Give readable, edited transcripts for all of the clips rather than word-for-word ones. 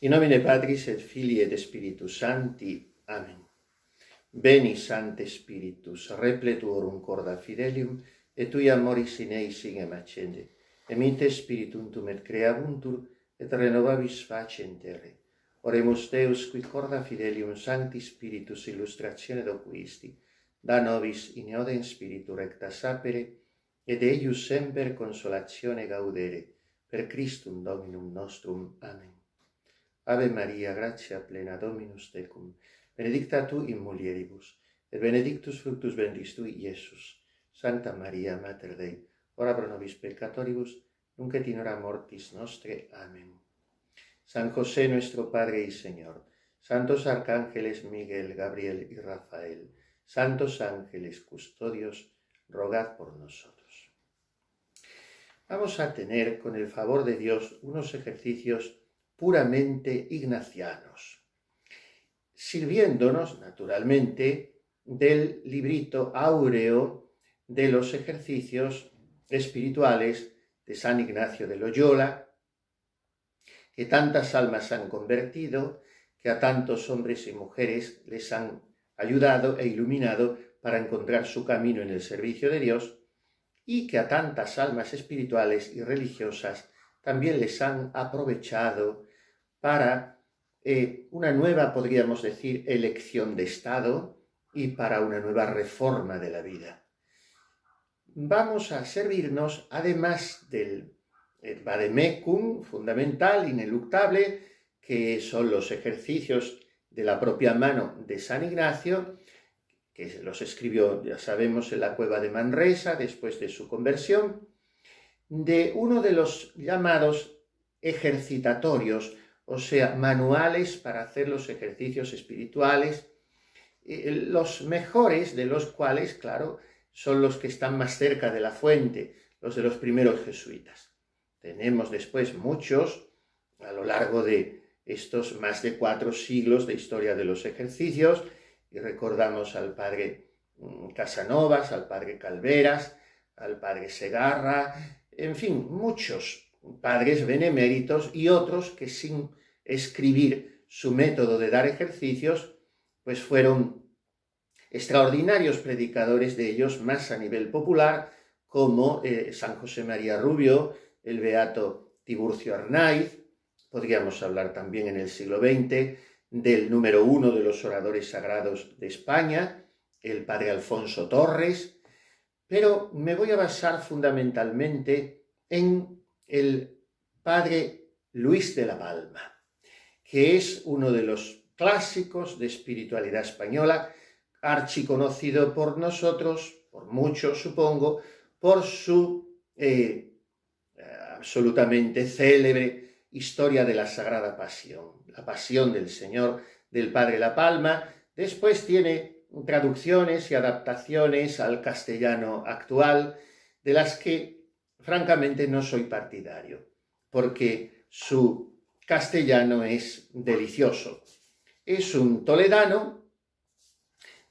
In nomine Patris et Filii et Spiritus Sancti. Amen. Veni, Sancte Spiritus, repletuorum corda fidelium, et tui amoris in eis singem accende. Emite Spiritum tum et creabuntur, et renovabis faciem terrae. Oremus Deus, qui corda fidelium Sancti Spiritus illustratione docuisti, da nobis in eodem spiritu recta sapere, et eius semper consolatione gaudere, per Christum Dominum nostrum. Amen. Ave Maria, gratia plena, Dominus tecum, benedicta tu in mulieribus, et benedictus fructus ventris tui, Iesus. Santa Maria, Mater Dei, ora pro nobis peccatoribus, nunc et in hora mortis nostre. Amen. San José, nuestro Padre y Señor, santos arcángeles Miguel, Gabriel y Rafael, santos ángeles custodios, rogad por nosotros. Vamos a tener, con el favor de Dios, unos ejercicios puramente ignacianos, sirviéndonos, naturalmente, del librito áureo de los ejercicios espirituales de San Ignacio de Loyola, que tantas almas han convertido, que a tantos hombres y mujeres les han ayudado e iluminado para encontrar su camino en el servicio de Dios, y que a tantas almas espirituales y religiosas también les han aprovechado para una nueva, podríamos decir, elección de Estado y para una nueva reforma de la vida. Vamos a servirnos, además del vademecum fundamental, ineluctable, que son los ejercicios de la propia mano de San Ignacio, que los escribió, ya sabemos, en la cueva de Manresa, después de su conversión, de uno de los llamados ejercitatorios, o sea, manuales para hacer los ejercicios espirituales, los mejores de los cuales, claro, son los que están más cerca de la fuente, los de los primeros jesuitas. Tenemos después muchos, a lo largo de estos más de 4 siglos de historia de los ejercicios, y recordamos al padre Casanovas, al padre Calveras, al padre Segarra, en fin, muchos padres beneméritos y otros que sin escribir su método de dar ejercicios, pues fueron extraordinarios predicadores, de ellos más a nivel popular, como San José María Rubio, el beato Tiburcio Arnaiz. Podríamos hablar también en el siglo XX del número 1 de los oradores sagrados de España, el padre Alfonso Torres, pero me voy a basar fundamentalmente en el padre Luis de la Palma, que es uno de los clásicos de espiritualidad española, archiconocido por nosotros, por muchos supongo, por su absolutamente célebre historia de la Sagrada Pasión, la Pasión del Señor del Padre La Palma. Después tiene traducciones y adaptaciones al castellano actual, de las que francamente no soy partidario, porque su castellano es delicioso. Es un toledano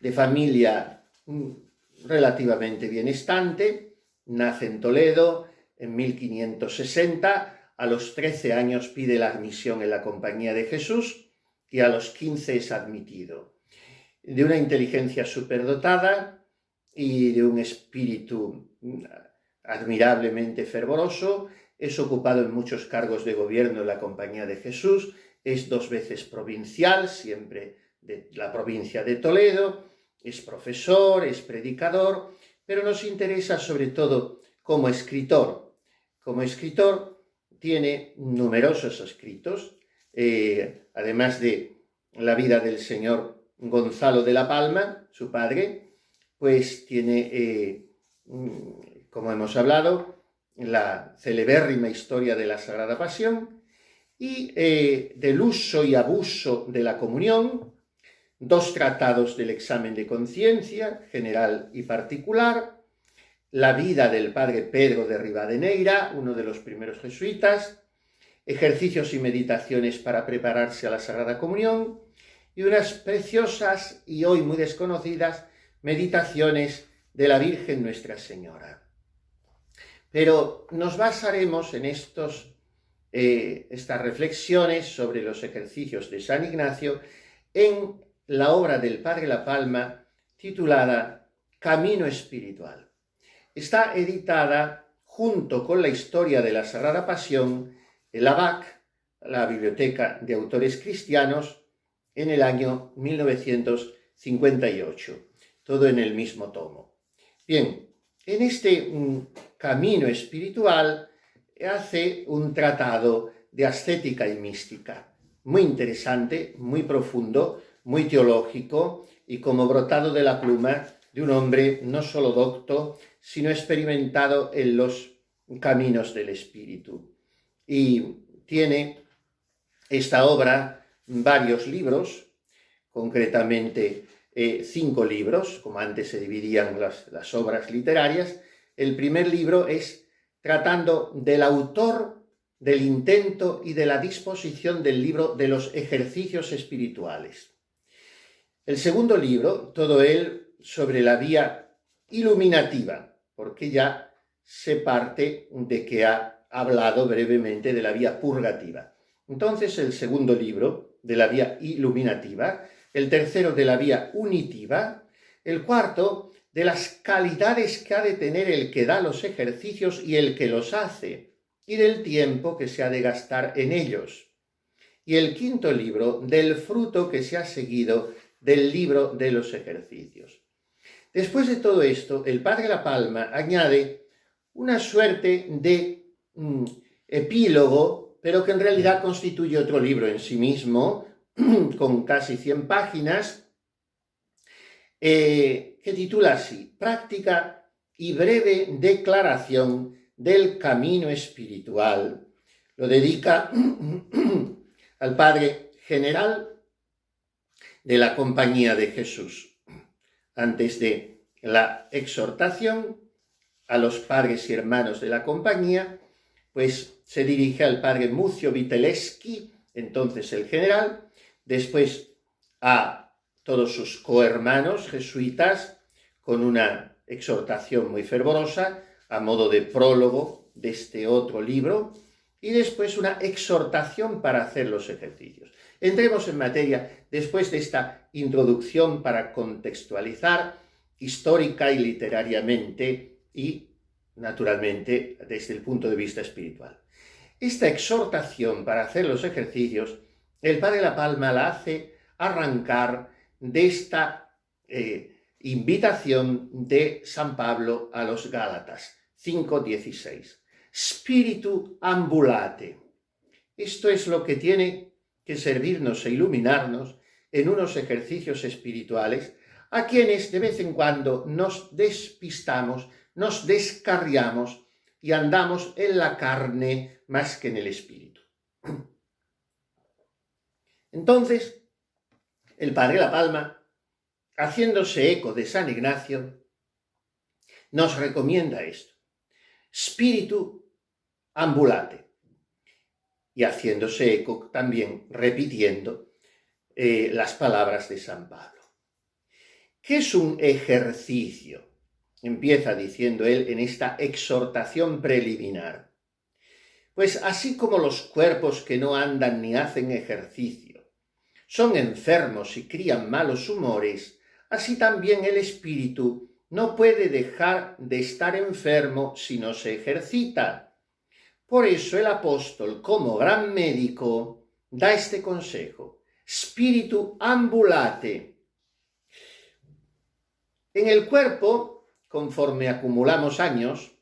de familia relativamente bienestante, nace en Toledo en 1560, a los 13 años pide la admisión en la Compañía de Jesús y a los 15 es admitido. De una inteligencia superdotada y de un espíritu admirablemente fervoroso, es ocupado en muchos cargos de gobierno en la Compañía de Jesús, es 2 veces provincial, siempre de la provincia de Toledo, es profesor, es predicador, pero nos interesa sobre todo como escritor. Como escritor tiene numerosos escritos, además de la vida del señor Gonzalo de la Palma, su padre, pues tiene, como hemos hablado, la celebérrima historia de la Sagrada Pasión y del uso y abuso de la comunión, 2 tratados del examen de conciencia, general y particular, la vida del padre Pedro de Rivadeneira, uno de los primeros jesuitas, ejercicios y meditaciones para prepararse a la Sagrada Comunión y unas preciosas y hoy muy desconocidas meditaciones de la Virgen Nuestra Señora. Pero nos basaremos en estos estas reflexiones sobre los ejercicios de San Ignacio en la obra del Padre La Palma titulada Camino Espiritual. Está editada junto con la historia de la Sagrada Pasión en la BAC, la Biblioteca de Autores Cristianos, en el año 1958, todo en el mismo tomo. Bien, en este camino espiritual hace un tratado de ascética y mística, muy interesante, muy profundo, muy teológico y como brotado de la pluma de un hombre no solo docto, sino experimentado en los caminos del espíritu. Y tiene esta obra varios libros, concretamente 5 libros, como antes se dividían las obras literarias. El primer libro es tratando del autor, del intento y de la disposición del libro de los ejercicios espirituales. El segundo libro, todo él sobre la vía iluminativa, porque ya se parte de que ha hablado brevemente de la vía purgativa. Entonces, el segundo libro de la vía iluminativa, el tercero de la vía unitiva, el cuarto de las calidades que ha de tener el que da los ejercicios y el que los hace, y del tiempo que se ha de gastar en ellos. Y el quinto libro del fruto que se ha seguido del libro de los ejercicios. Después de todo esto, el Padre La Palma añade una suerte de epílogo, pero que en realidad constituye otro libro en sí mismo, con casi 100 páginas, que titula así: Práctica y breve declaración del camino espiritual. Lo dedica al Padre General de la Compañía de Jesús. Antes de la exhortación a los padres y hermanos de la Compañía, pues se dirige al Padre Mucio Witeleski, entonces el general, después a todos sus cohermanos jesuitas, con una exhortación muy fervorosa, a modo de prólogo de este otro libro, y después una exhortación para hacer los ejercicios. Entremos en materia después de esta introducción para contextualizar histórica y literariamente y, naturalmente, desde el punto de vista espiritual. Esta exhortación para hacer los ejercicios, el Padre La Palma la hace arrancar de esta invitación de San Pablo a los Gálatas, 5:16. Spiritu ambulate. Esto es lo que tiene que servirnos e iluminarnos en unos ejercicios espirituales a quienes de vez en cuando nos despistamos, nos descarriamos y andamos en la carne más que en el espíritu. Entonces, el Padre La Palma, haciéndose eco de San Ignacio, nos recomienda esto: Spiritu ambulate, y haciéndose eco también repitiendo las palabras de San Pablo. ¿Qué es un ejercicio? Empieza diciendo él en esta exhortación preliminar. Pues así como los cuerpos que no andan ni hacen ejercicio son enfermos y crían malos humores, así también el espíritu no puede dejar de estar enfermo si no se ejercita. Por eso el apóstol, como gran médico, da este consejo: Spiritu ambulate. En el cuerpo, conforme acumulamos años,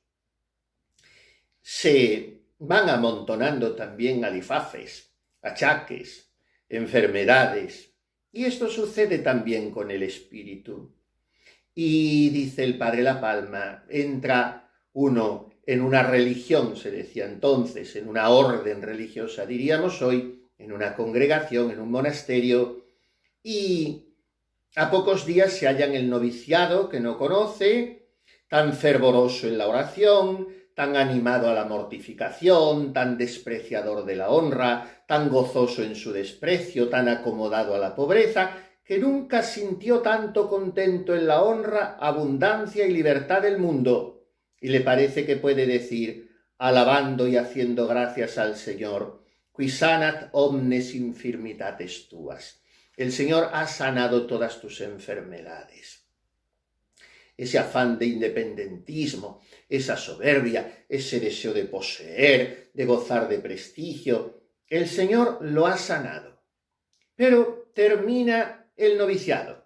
se van amontonando también alifafes, achaques, enfermedades, y esto sucede también con el espíritu. Y dice el Padre La Palma, entra uno en una religión, se decía entonces, en una orden religiosa, diríamos hoy, en una congregación, en un monasterio, y a pocos días se halla en el noviciado que no conoce, tan fervoroso en la oración, tan animado a la mortificación, tan despreciador de la honra, tan gozoso en su desprecio, tan acomodado a la pobreza, que nunca sintió tanto contento en la honra, abundancia y libertad del mundo, y le parece que puede decir: alabando y haciendo gracias al Señor, qui sanat omnes infirmitates tuas. El Señor ha sanado todas tus enfermedades. Ese afán de independentismo, esa soberbia, ese deseo de poseer, de gozar de prestigio, el Señor lo ha sanado. Pero termina el noviciado.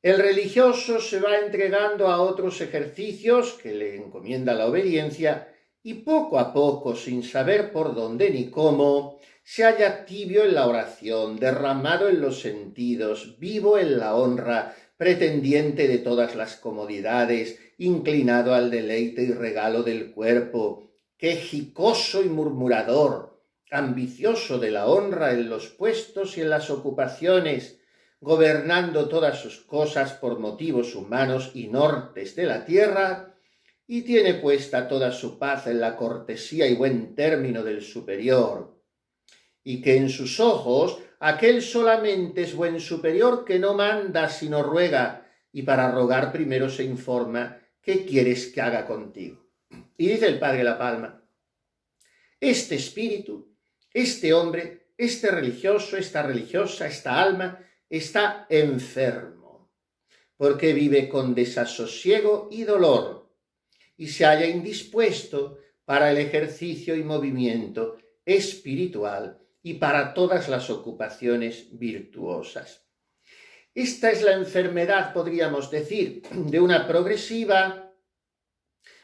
El religioso se va entregando a otros ejercicios que le encomienda la obediencia y poco a poco, sin saber por dónde ni cómo, se halla tibio en la oración, derramado en los sentidos, vivo en la honra, pretendiente de todas las comodidades, inclinado al deleite y regalo del cuerpo, quejicoso y murmurador, ambicioso de la honra en los puestos y en las ocupaciones, gobernando todas sus cosas por motivos humanos y nortes de la tierra, y tiene puesta toda su paz en la cortesía y buen término del superior, y que en sus ojos aquel solamente es buen superior que no manda sino ruega, y para rogar primero se informa qué quieres que haga contigo. Y dice el Padre La Palma, este espíritu, este hombre, este religioso, esta religiosa, esta alma, está enfermo, porque vive con desasosiego y dolor, y se halla indispuesto para el ejercicio y movimiento espiritual y para todas las ocupaciones virtuosas. Esta es la enfermedad, podríamos decir, de una progresiva,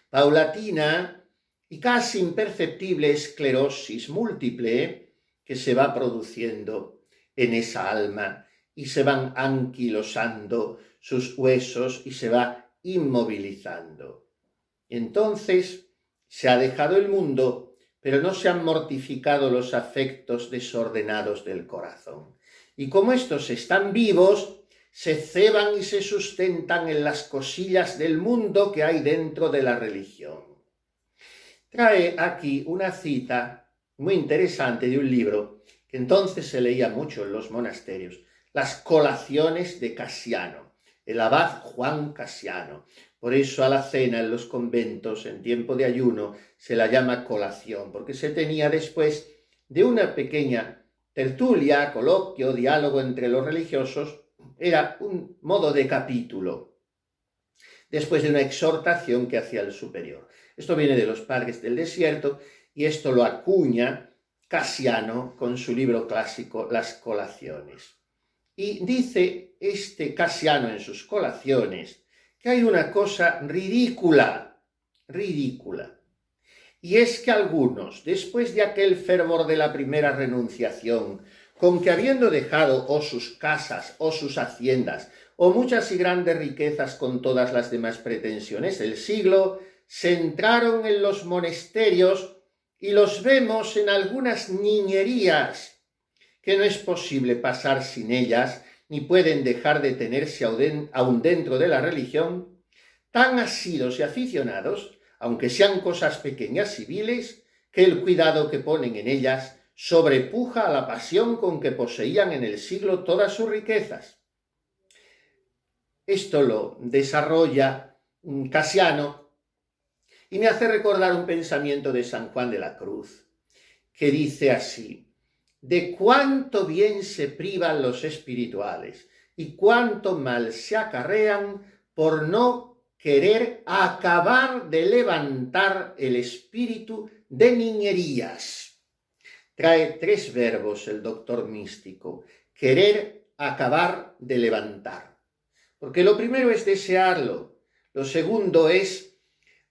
paulatina y casi imperceptible esclerosis múltiple que se va produciendo en esa alma y se van anquilosando sus huesos y se va inmovilizando. Entonces se ha dejado el mundo, pero no se han mortificado los afectos desordenados del corazón. Y como estos están vivos, se ceban y se sustentan en las cosillas del mundo que hay dentro de la religión. Trae aquí una cita muy interesante de un libro que entonces se leía mucho en los monasterios, Las colaciones de Casiano, el abad Juan Casiano. Por eso a la cena en los conventos, en tiempo de ayuno, se la llama colación, porque se tenía después de una pequeña tertulia, coloquio, diálogo entre los religiosos, era un modo de capítulo, después de una exhortación que hacía el superior. Esto viene de los Padres del Desierto y esto lo acuña Casiano con su libro clásico Las Colaciones. Y dice este Casiano en sus colaciones que hay una cosa ridícula, y es que algunos, después de aquel fervor de la primera renunciación, con que habiendo dejado o sus casas o sus haciendas, o muchas y grandes riquezas con todas las demás pretensiones del siglo, se entraron en los monasterios y los vemos en algunas niñerías, que no es posible pasar sin ellas, ni pueden dejar de tenerse aún dentro de la religión, tan asidos y aficionados, aunque sean cosas pequeñas y viles, que el cuidado que ponen en ellas sobrepuja a la pasión con que poseían en el siglo todas sus riquezas. Esto lo desarrolla Casiano y me hace recordar un pensamiento de San Juan de la Cruz, que dice así: de cuánto bien se privan los espirituales y cuánto mal se acarrean por no querer acabar de levantar el espíritu de niñerías. Trae 3 verbos el doctor místico: querer, acabar, de levantar. Porque lo primero es desearlo, lo segundo es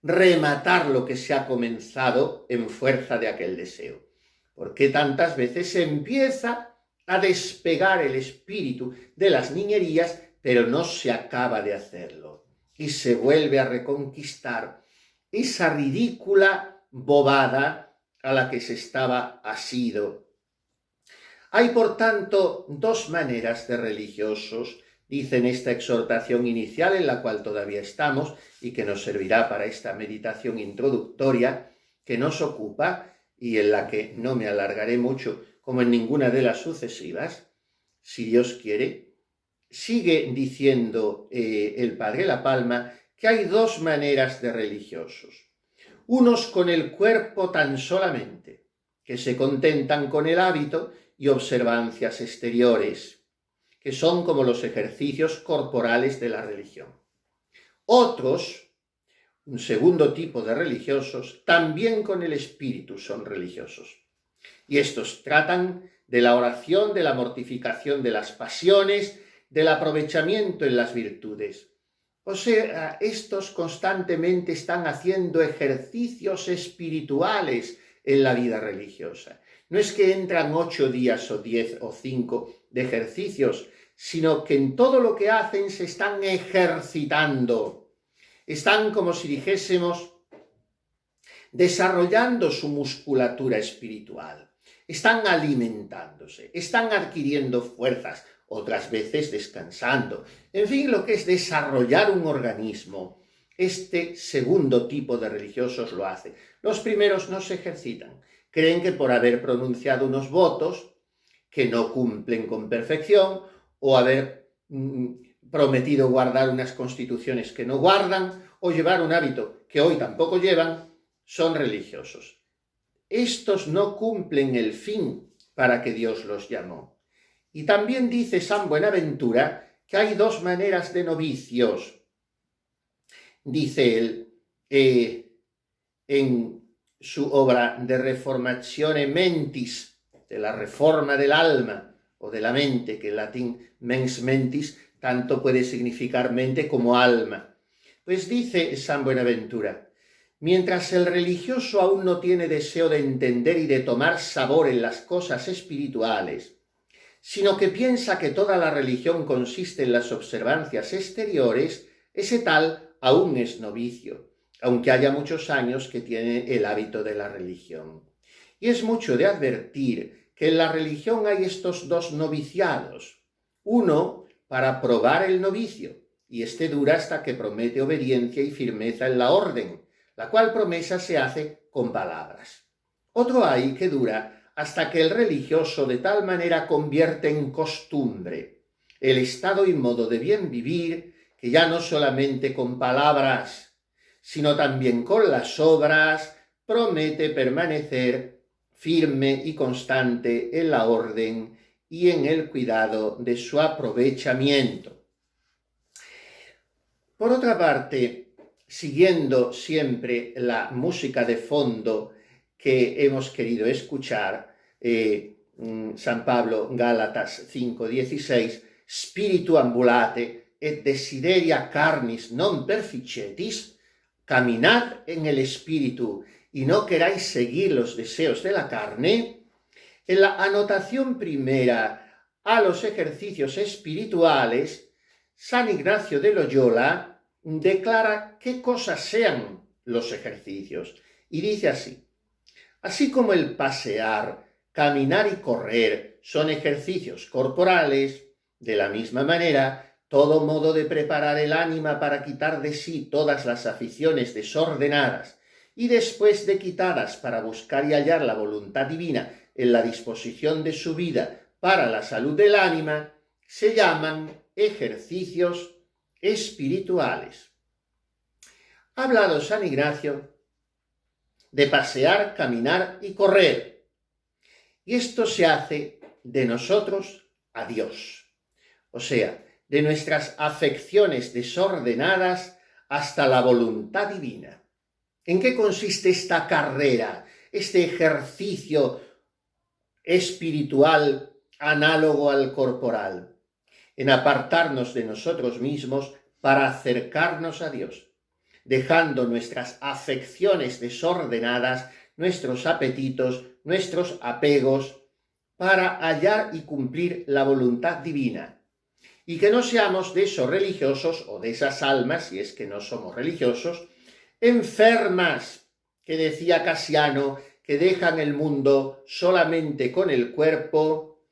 rematar lo que se ha comenzado en fuerza de aquel deseo. Porque tantas veces se empieza a despegar el espíritu de las niñerías, pero no se acaba de hacerlo. Y se vuelve a reconquistar esa ridícula bobada a la que se estaba asido. Hay, por tanto, 2 maneras de religiosos, dice en esta exhortación inicial, en la cual todavía estamos y que nos servirá para esta meditación introductoria que nos ocupa, y en la que no me alargaré mucho, como en ninguna de las sucesivas, si Dios quiere. Sigue diciendo el Padre La Palma que hay 2 maneras de religiosos. unos con el cuerpo tan solamente, que se contentan con el hábito y observancias exteriores, que son como los ejercicios corporales de la religión. Otros, un segundo tipo de religiosos, también con el espíritu son religiosos. Y estos tratan de la oración, de la mortificación de las pasiones, del aprovechamiento en las virtudes. O sea, estos constantemente están haciendo ejercicios espirituales en la vida religiosa. No es que entran 8 días o 10 o 5 de ejercicios, sino que en todo lo que hacen se están ejercitando. Están, como si dijésemos, desarrollando su musculatura espiritual. Están alimentándose, están adquiriendo fuerzas, otras veces descansando. En fin, lo que es desarrollar un organismo. Este segundo tipo de religiosos lo hace. Los primeros no se ejercitan. Creen que por haber pronunciado unos votos que no cumplen con perfección o haber prometido guardar unas constituciones que no guardan o llevar un hábito que hoy tampoco llevan, son religiosos. Estos no cumplen el fin para que Dios los llamó. Y también dice San Buenaventura que hay 2 maneras de novicios. Dice él en su obra de Reformatione Mentis, de la reforma del alma o de la mente, que en latín mens mentis tanto puede significar mente como alma. Pues dice San Buenaventura: mientras el religioso aún no tiene deseo de entender y de tomar sabor en las cosas espirituales, sino que piensa que toda la religión consiste en las observancias exteriores, ese tal aún es novicio, aunque haya muchos años que tiene el hábito de la religión. Y es mucho de advertir que en la religión hay estos 2 noviciados. Uno para probar el novicio, y este dura hasta que promete obediencia y firmeza en la orden, la cual promesa se hace con palabras. Otro hay que dura hasta que el religioso de tal manera convierte en costumbre el estado y modo de bien vivir, que ya no solamente con palabras, sino también con las obras, promete permanecer firme y constante en la orden y en el cuidado de su aprovechamiento. Por otra parte, siguiendo siempre la música de fondo que hemos querido escuchar, San Pablo, Gálatas 5:16, spiritu ambulate et desideria carnis non perficetis, caminad en el espíritu y no queráis seguir los deseos de la carne. En la anotación primera a los ejercicios espirituales, San Ignacio de Loyola declara qué cosas sean los ejercicios y dice así: así como el pasear, caminar y correr son ejercicios corporales, de la misma manera, todo modo de preparar el ánima para quitar de sí todas las aficiones desordenadas y después de quitadas para buscar y hallar la voluntad divina en la disposición de su vida para la salud del ánima, se llaman ejercicios espirituales. Ha hablado San Ignacio de pasear, caminar y correr. Y esto se hace de nosotros a Dios. O sea, de nuestras afecciones desordenadas hasta la voluntad divina. ¿En qué consiste esta carrera, este ejercicio espiritual análogo al corporal? En apartarnos de nosotros mismos para acercarnos a Dios, dejando nuestras afecciones desordenadas, nuestros apetitos, nuestros apegos, para hallar y cumplir la voluntad divina. Y que no seamos de esos religiosos o de esas almas, si es que no somos religiosos, enfermas, que decía Casiano, que dejan el mundo solamente con el cuerpo,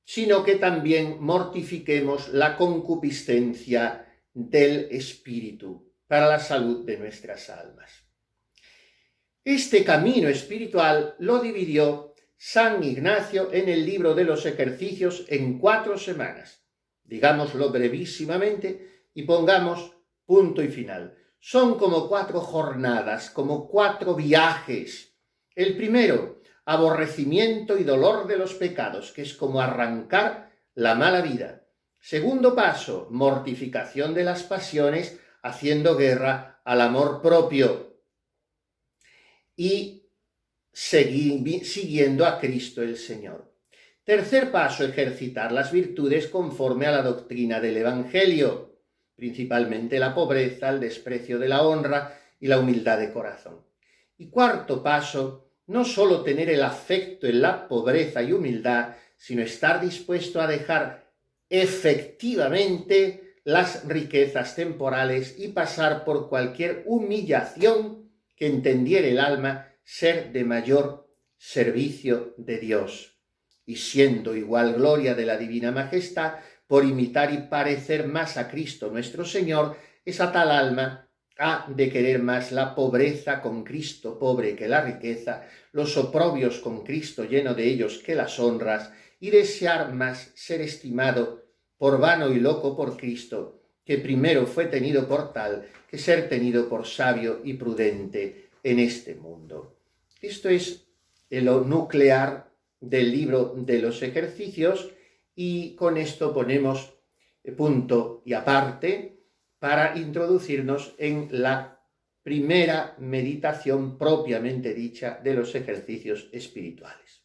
sino que también mortifiquemos la concupiscencia del espíritu para la salud de nuestras almas. Este camino espiritual lo dividió San Ignacio en el libro de los ejercicios en 4 semanas. Digámoslo brevísimamente y pongamos punto y final. son como 4 jornadas, como 4 viajes. El primero, aborrecimiento y dolor de los pecados, que es como arrancar la mala vida. Segundo paso, mortificación de las pasiones, haciendo guerra al amor propio y siguiendo a Cristo el Señor. Tercer paso, ejercitar las virtudes conforme a la doctrina del Evangelio, principalmente la pobreza, el desprecio de la honra y la humildad de corazón. Y cuarto paso, no solo tener el afecto en la pobreza y humildad, sino estar dispuesto a dejar efectivamente las riquezas temporales y pasar por cualquier humillación que entendiere el alma ser de mayor servicio de Dios. Y siendo igual gloria de la divina majestad, por imitar y parecer más a Cristo nuestro Señor, esa tal alma ha de querer más la pobreza con Cristo pobre que la riqueza, los oprobios con Cristo lleno de ellos que las honras, y desear más ser estimado por vano y loco por Cristo, que primero fue tenido por tal, que ser tenido por sabio y prudente en este mundo. Esto es lo nuclear del libro de los ejercicios, y con esto ponemos punto y aparte para introducirnos en la primera meditación propiamente dicha de los ejercicios espirituales.